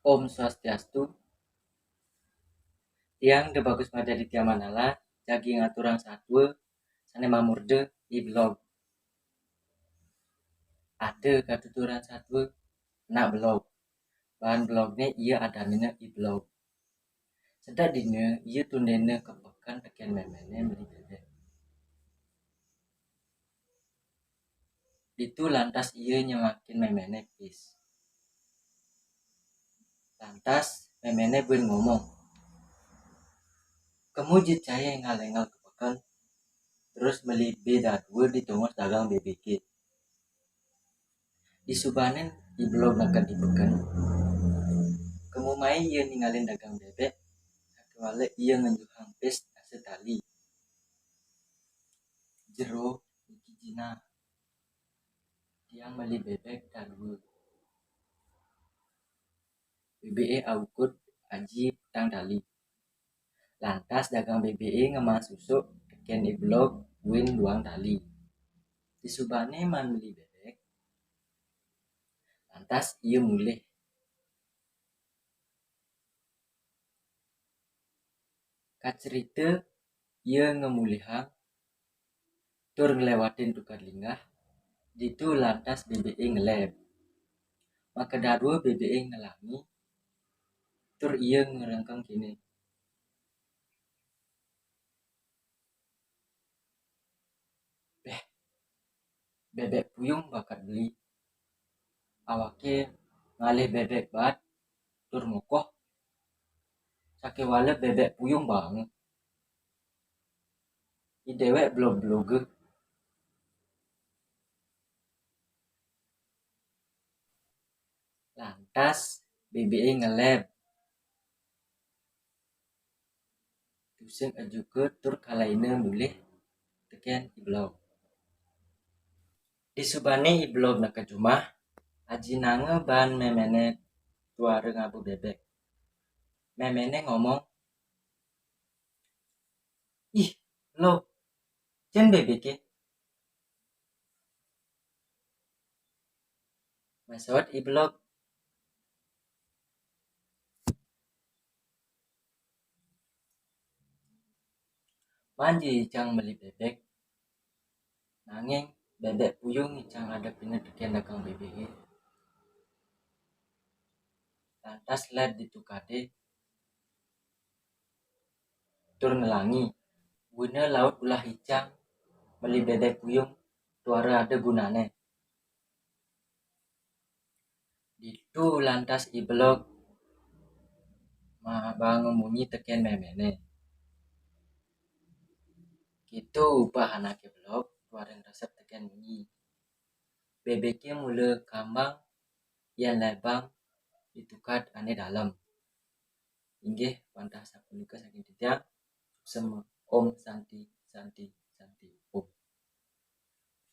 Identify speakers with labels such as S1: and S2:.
S1: Om Swastiastu, tiang de bagus pada di tiamanala, jagi ngaturang satwa, sane mamurde di blog. Ada katuturan satwa, nak blog. Bahan blognya ia ada mina di blog. Sedak dina ia tundena kepekan tekan memene beli bebek. Itu lantas ia nyemakin memene pis. Lantas memene buen ngomong. Kemujit saya ngalengal kepekan, terus beli beda dua di tongos dagang BBK. Di subanen di blog nakan dipekan. Kemumai ia ninggalin dagang bebek, sakwale ia ngenjuhang pes asetali. Jero iki jina. Tiang beli bebek dan dua. BBE aukut aji petang tali. Lantas dagang BBE ngemas susuk teken di blog win luang tali. Di subane man beli bebek. Lantas ia mulih. Kat cerita ia ngemulihang tur ngelewatin tukar linggah. Ditu lantas BBE ngeleb. Maka dadua BBE ngelangi. Tur ia ngerengkang kini. Bebek puyung bakat beli. Awake ngalih bebek bat tur mokoh. Sakewale bebek puyung banget. I dewek blog-blog. Lantas BBE ngeleb. Tusing ajuke tur kalaina mulih teken i blog. Di subane i blog naka jumah aji nange ban memene tuare ngabu bebek. Memene ngomong, ih lo jen bebek ke. Masot i blog. Manji icang beli bebek. Nanging bebek puyung icang ada pina teken dagang bebek. Lantas led ditukade tur ngelangi. Guna laut ulah icang beli bebek puyung tuara ada gunane. Ditu lantas i blog bang ngemunyi teken memene. Gitu upah anake blog tuaren resep teken munyi. Bebeknya mula kambang yang lebang ditukar ane dalam. Inggih pantah sapunika saking titiang. Om Santi Santi Santi Om.